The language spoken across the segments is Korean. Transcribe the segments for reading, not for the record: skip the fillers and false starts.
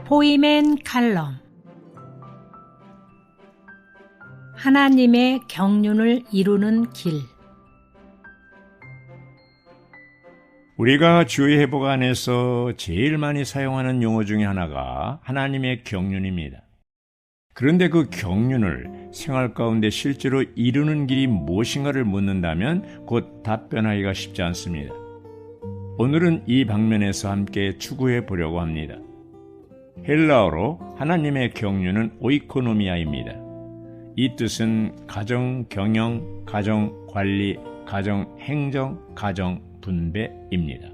포이맨 칼럼. 하나님의 경륜을 이루는 길. 우리가 주의 회복 안에서 제일 많이 사용하는 용어 중에 하나가 하나님의 경륜입니다. 그런데 그 경륜을 생활 가운데 실제로 이루는 길이 무엇인가를 묻는다면 곧 답변하기가 쉽지 않습니다. 오늘은 이 방면에서 함께 추구해 보려고 합니다. 헬라어로 하나님의 경륜은 오이코노미아입니다. 이 뜻은 가정 경영, 가정 관리, 가정 행정, 가정 분배입니다.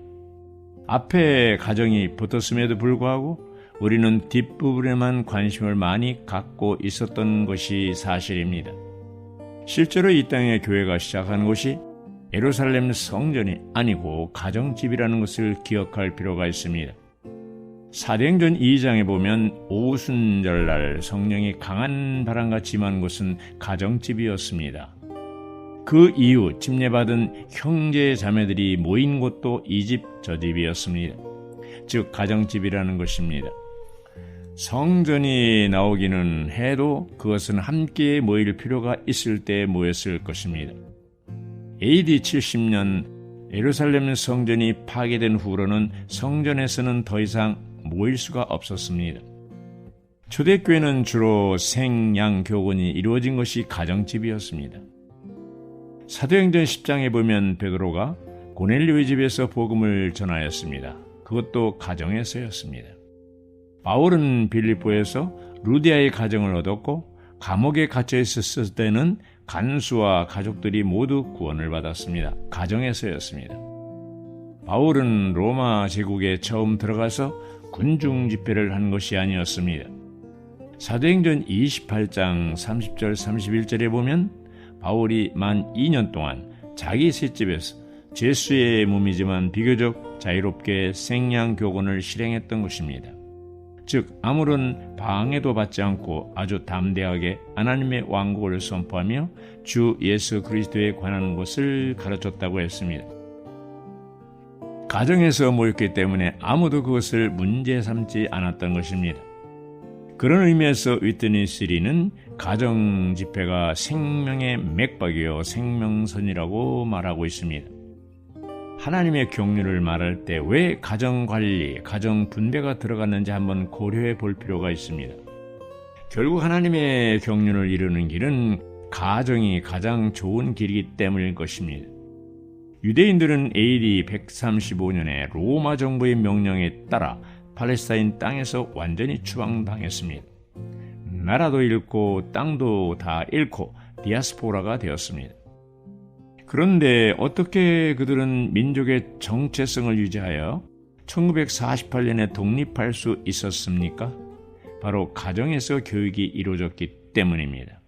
앞에 가정이 붙었음에도 불구하고 우리는 뒷부분에만 관심을 많이 갖고 있었던 것이 사실입니다. 실제로 이 땅의 교회가 시작한 것이 예루살렘 성전이 아니고 가정집이라는 것을 기억할 필요가 있습니다. 사도행전 2장에 보면 오순절날 성령이 강한 바람같이 임한 곳은 가정집이었습니다. 그 이후 침례받은 형제 자매들이 모인 곳도 이 집 저 집이었습니다. 즉 가정집이라는 것입니다. 성전이 나오기는 해도 그것은 함께 모일 필요가 있을 때 모였을 것입니다. AD 70년 예루살렘 성전이 파괴된 후로는 성전에서는 더 이상 모일 수가 없었습니다. 초대교회는 주로 생양교곤이 이루어진 것이 가정집이었습니다. 사도행전 10장에 보면 베드로가 고넬료의 집에서 복음을 전하였습니다. 그것도 가정에서였습니다. 바울은 빌립보에서 루디아의 가정을 얻었고 감옥에 갇혀 있었을 때는 간수와 가족들이 모두 구원을 받았습니다. 가정에서였습니다. 바울은 로마 제국에 처음 들어가서 군중 집회를 한 것이 아니었습니다. 사도행전 28장 30절 31절에 보면 바울이 만 2년 동안 자기 셋집에서 죄수의 몸이지만 비교적 자유롭게 생양교곤을 실행했던 것입니다. 즉 아무런 방해도 받지 않고 아주 담대하게 하나님의 왕국을 선포하며 주 예수 그리스도에 관한 것을 가르쳤다고 했습니다. 가정에서 모였기 때문에 아무도 그것을 문제 삼지 않았던 것입니다. 그런 의미에서 위트니스리는 가정 집회가 생명의 맥박이요 생명선이라고 말하고 있습니다. 하나님의 경륜을 말할 때 왜 가정관리, 가정분배가 들어갔는지 한번 고려해 볼 필요가 있습니다. 결국 하나님의 경륜을 이루는 길은 가정이 가장 좋은 길이기 때문일 것입니다. 유대인들은 AD 135년에 로마 정부의 명령에 따라 팔레스타인 땅에서 완전히 추방당했습니다. 나라도 잃고 땅도 다 잃고 디아스포라가 되었습니다. 그런데 어떻게 그들은 민족의 정체성을 유지하여 1948년에 독립할 수 있었습니까? 바로 가정에서 교육이 이루어졌기 때문입니다.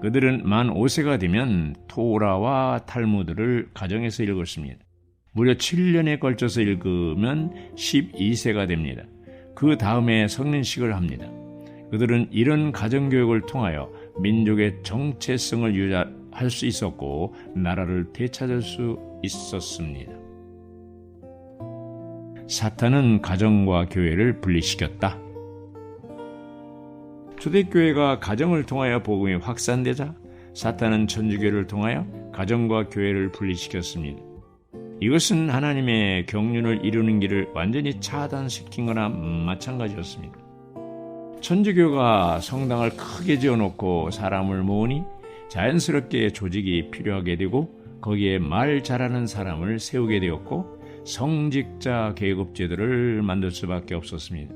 그들은 만 5세가 되면 토라와 탈무드를 가정에서 읽었습니다. 무려 7년에 걸쳐서 읽으면 12세가 됩니다. 그 다음에 성린식을 합니다. 그들은 이런 가정교육을 통하여 민족의 정체성을 유지할 수 있었고 나라를 되찾을 수 있었습니다. 사탄은 가정과 교회를 분리시켰다. 초대교회가 가정을 통하여 복음이 확산되자 사탄은 천주교를 통하여 가정과 교회를 분리시켰습니다. 이것은 하나님의 경륜을 이루는 길을 완전히 차단시킨 거나 마찬가지였습니다. 천주교가 성당을 크게 지어놓고 사람을 모으니 자연스럽게 조직이 필요하게 되고 거기에 말 잘하는 사람을 세우게 되었고 성직자 계급제도를 만들 수밖에 없었습니다.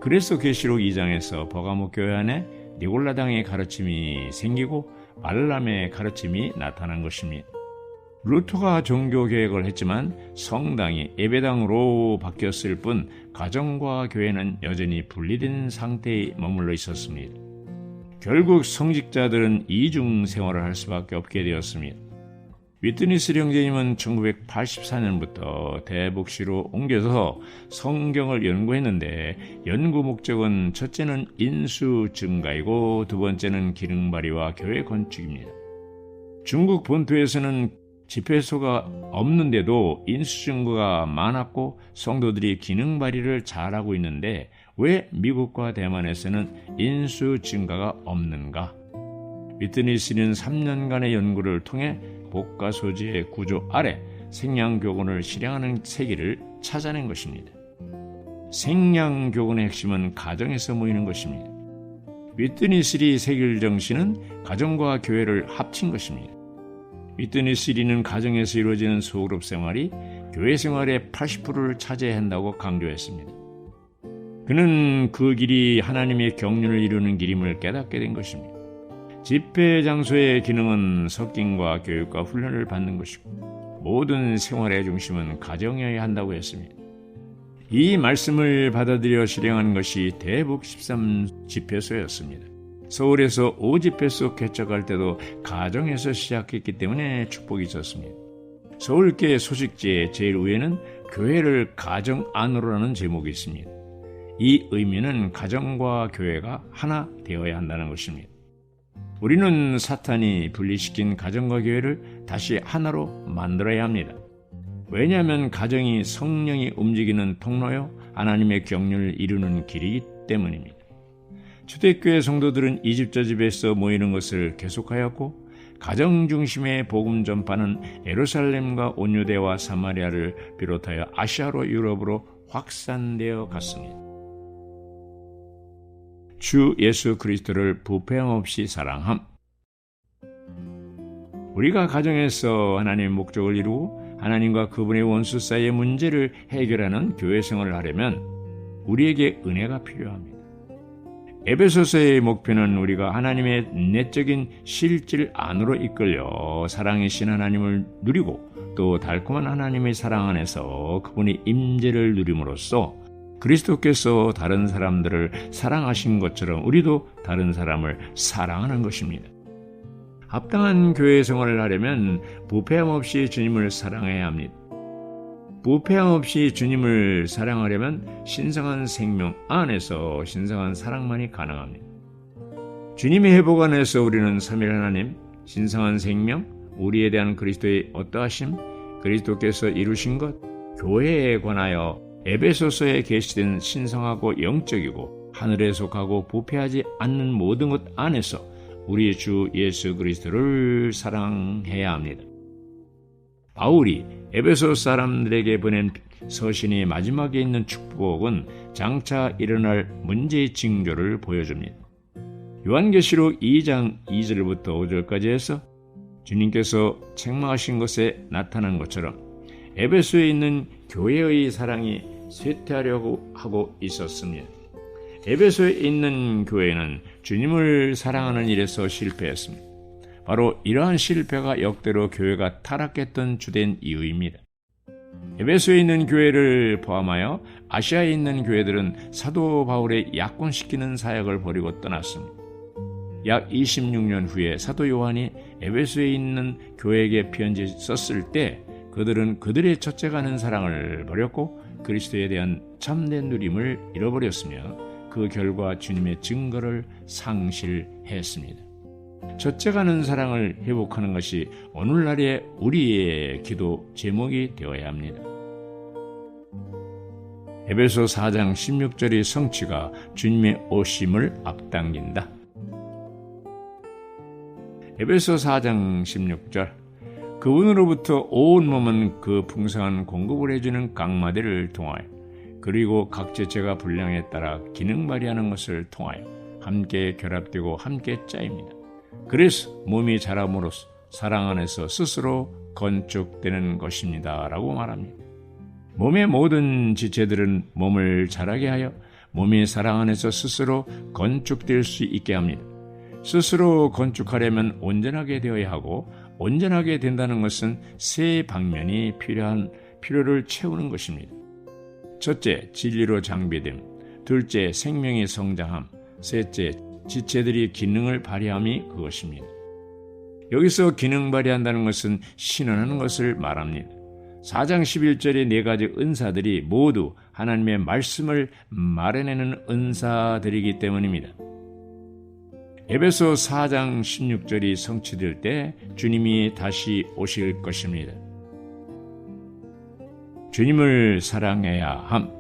그래서 계시록 2장에서 버가모 교회 안에 니골라당의 가르침이 생기고 발람의 가르침이 나타난 것입니다. 루터가 종교 개혁을 했지만 성당이 예배당으로 바뀌었을 뿐 가정과 교회는 여전히 분리된 상태에 머물러 있었습니다. 결국 성직자들은 이중 생활을 할 수밖에 없게 되었습니다. 위트니스 형제님은 1984년부터 대북시로 옮겨서 성경을 연구했는데 연구 목적은 첫째는 인수 증가이고 두 번째는 기능 발휘와 교회 건축입니다. 중국 본토에서는 집회소가 없는데도 인수 증거가 많았고 성도들이 기능 발휘를 잘하고 있는데 왜 미국과 대만에서는 인수 증가가 없는가? 위트니스는 3년간의 연구를 통해 복가 소지의 구조 아래 생양교훈을 실행하는 세계를 찾아낸 것입니다. 생양교훈의 핵심은 가정에서 모이는 것입니다. 위트니스리 세계 정신은 가정과 교회를 합친 것입니다. 위트니스리는 가정에서 이루어지는 소그룹 생활이 교회 생활의 80%를 차지해야 한다고 강조했습니다. 그는 그 길이 하나님의 경륜을 이루는 길임을 깨닫게 된 것입니다. 집회 장소의 기능은 석김과 교육과 훈련을 받는 것이고 모든 생활의 중심은 가정이어야 한다고 했습니다. 이 말씀을 받아들여 실행하는 것이 대북 13 집회소였습니다. 서울에서 5집회소 개척할 때도 가정에서 시작했기 때문에 축복이 있었습니다. 서울교회 소식지의 제일 위에는 교회를 가정 안으로라는 제목이 있습니다. 이 의미는 가정과 교회가 하나 되어야 한다는 것입니다. 우리는 사탄이 분리시킨 가정과 교회를 다시 하나로 만들어야 합니다. 왜냐하면 가정이 성령이 움직이는 통로요 하나님의 경륜을 이루는 길이기 때문입니다. 초대교회 성도들은 이 집 저 집에서 모이는 것을 계속하였고 가정 중심의 복음 전파는 예루살렘과 온유대와 사마리아를 비롯하여 아시아로 유럽으로 확산되어 갔습니다. 주 예수 그리스도를 부패함 없이 사랑함. 우리가 가정에서 하나님의 목적을 이루고 하나님과 그분의 원수 사이의 문제를 해결하는 교회 생활을 하려면 우리에게 은혜가 필요합니다. 에베소서의 목표는 우리가 하나님의 내적인 실질 안으로 이끌려 사랑이신 하나님을 누리고 또 달콤한 하나님의 사랑 안에서 그분의 임재를 누림으로써 그리스도께서 다른 사람들을 사랑하신 것처럼 우리도 다른 사람을 사랑하는 것입니다. 합당한 교회 생활을 하려면 부패함 없이 주님을 사랑해야 합니다. 부패함 없이 주님을 사랑하려면 신성한 생명 안에서 신성한 사랑만이 가능합니다. 주님의 회복 안에서 우리는 삼위일 하나님, 신성한 생명, 우리에 대한 그리스도의 어떠하심, 그리스도께서 이루신 것, 교회에 관하여 에베소서에 게시된 신성하고 영적이고 하늘에 속하고 부패하지 않는 모든 것 안에서 우리 주 예수 그리스도를 사랑해야 합니다. 바울이 에베소 사람들에게 보낸 서신의 마지막에 있는 축복은 장차 일어날 문제의 징조를 보여줍니다. 요한계시록 2장 2절부터 5절까지 해서 주님께서 책망하신 것에 나타난 것처럼 에베소에 있는 교회의 사랑이 쇠퇴하려고 하고 있었습니다. 에베소에 있는 교회는 주님을 사랑하는 일에서 실패했습니다. 바로 이러한 실패가 역대로 교회가 타락했던 주된 이유입니다. 에베소에 있는 교회를 포함하여 아시아에 있는 교회들은 사도 바울의 약혼시키는 사역을 벌이고 떠났습니다. 약 26년 후에 사도 요한이 에베소에 있는 교회에게 편지 썼을 때 그들은 그들의 첫째가는 사랑을 버렸고 그리스도에 대한 참된 누림을 잃어버렸으며 그 결과 주님의 증거를 상실했습니다. 첫째가는 사랑을 회복하는 것이 오늘날의 우리의 기도 제목이 되어야 합니다. 에베소 4장 16절의 성취가 주님의 오심을 앞당긴다. 에베소 4장 16절 그분으로부터 온 몸은 그 풍성한 공급을 해주는 강마대를 통하여 그리고 각 지체가 분량에 따라 기능 발휘하는 것을 통하여 함께 결합되고 함께 짜입니다. 그래서 몸이 자람으로써 사랑 안에서 스스로 건축되는 것입니다. 라고 말합니다. 몸의 모든 지체들은 몸을 자라게 하여 몸이 사랑 안에서 스스로 건축될 수 있게 합니다. 스스로 건축하려면 온전하게 되어야 하고 온전하게 된다는 것은 세 방면이 필요를 채우는 것입니다. 첫째, 진리로 장비됨. 둘째, 생명의 성장함. 셋째, 지체들이 기능을 발휘함이 그것입니다. 여기서 기능 발휘한다는 것은 신원하는 것을 말합니다. 4장 11절의 네 가지 은사들이 모두 하나님의 말씀을 말해내는 은사들이기 때문입니다. 에베소 4장 16절이 성취될 때 주님이 다시 오실 것입니다. 주님을 사랑해야 함.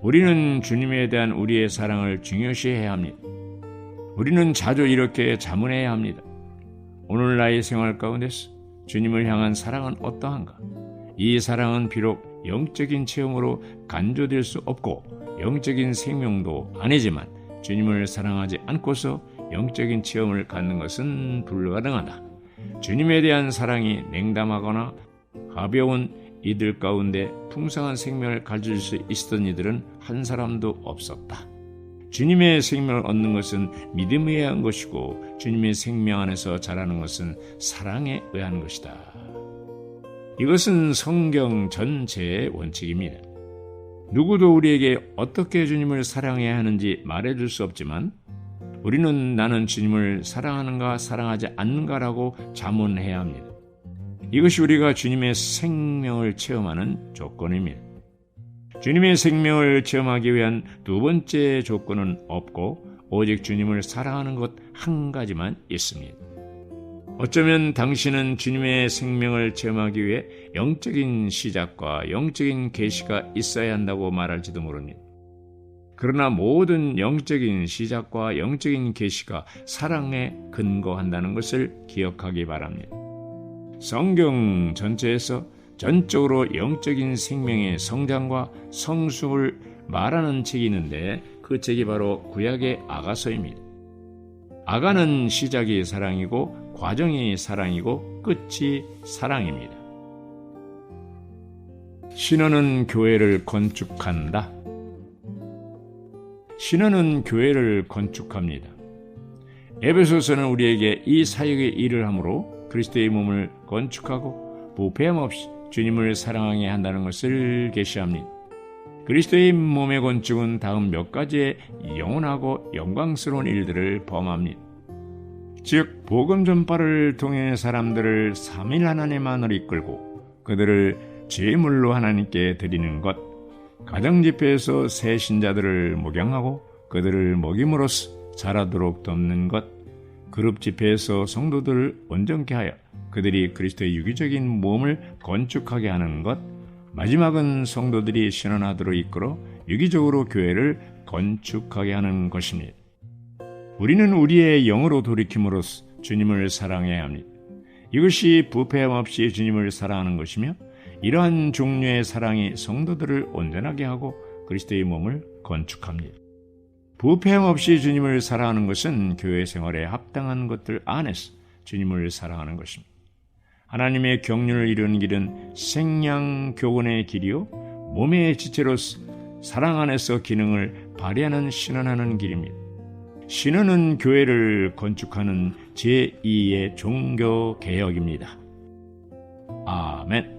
우리는 주님에 대한 우리의 사랑을 중요시해야 합니다. 우리는 자주 이렇게 자문해야 합니다. 오늘 나의 생활 가운데서 주님을 향한 사랑은 어떠한가? 이 사랑은 비록 영적인 체험으로 간주될 수 없고 영적인 생명도 아니지만 주님을 사랑하지 않고서 영적인 체험을 갖는 것은 불가능하다. 주님에 대한 사랑이 냉담하거나 가벼운 이들 가운데 풍성한 생명을 가질 수 있었던 이들은 한 사람도 없었다. 주님의 생명을 얻는 것은 믿음에 의한 것이고 주님의 생명 안에서 자라는 것은 사랑에 의한 것이다. 이것은 성경 전체의 원칙입니다. 누구도 우리에게 어떻게 주님을 사랑해야 하는지 말해줄 수 없지만 우리는 나는 주님을 사랑하는가 사랑하지 않는가라고 자문해야 합니다. 이것이 우리가 주님의 생명을 체험하는 조건입니다. 주님의 생명을 체험하기 위한 두 번째 조건은 없고 오직 주님을 사랑하는 것 한 가지만 있습니다. 어쩌면 당신은 주님의 생명을 체험하기 위해 영적인 시작과 영적인 계시가 있어야 한다고 말할지도 모릅니다. 그러나 모든 영적인 시작과 영적인 계시가 사랑에 근거한다는 것을 기억하기 바랍니다. 성경 전체에서 전적으로 영적인 생명의 성장과 성숙을 말하는 책이 있는데 그 책이 바로 구약의 아가서입니다. 아가는 시작이 사랑이고 과정이 사랑이고 끝이 사랑입니다. 신앙은 교회를 건축한다. 신앙은 교회를 건축합니다. 에베소서는 우리에게 이 사역의 일을 함으로 그리스도의 몸을 건축하고 부패함 없이 주님을 사랑하게 한다는 것을 계시합니다. 그리스도의 몸의 건축은 다음 몇 가지의 영원하고 영광스러운 일들을 범합니다. 즉 복음 전파를 통해 사람들을 삼위 하나님 안으로 이끌고 그들을 제물로 하나님께 드리는 것, 가정집회에서 새 신자들을 목양하고 그들을 먹임으로써 자라도록 돕는 것, 그룹 집회에서 성도들을 온전케 하여 그들이 그리스도의 유기적인 몸을 건축하게 하는 것, 마지막은 성도들이 신원하도록 이끌어 유기적으로 교회를 건축하게 하는 것입니다. 우리는 우리의 영으로 돌이킴으로써 주님을 사랑해야 합니다. 이것이 부패함 없이 주님을 사랑하는 것이며 이러한 종류의 사랑이 성도들을 온전하게 하고 그리스도의 몸을 건축합니다. 부패함 없이 주님을 사랑하는 것은 교회 생활에 합당한 것들 안에서 주님을 사랑하는 것입니다. 하나님의 경륜을 이루는 길은 생양교훈의 길이요 몸의 지체로서 사랑 안에서 기능을 발휘하는 신원하는 길입니다. 신원은 교회를 건축하는 제2의 종교개혁입니다. 아멘.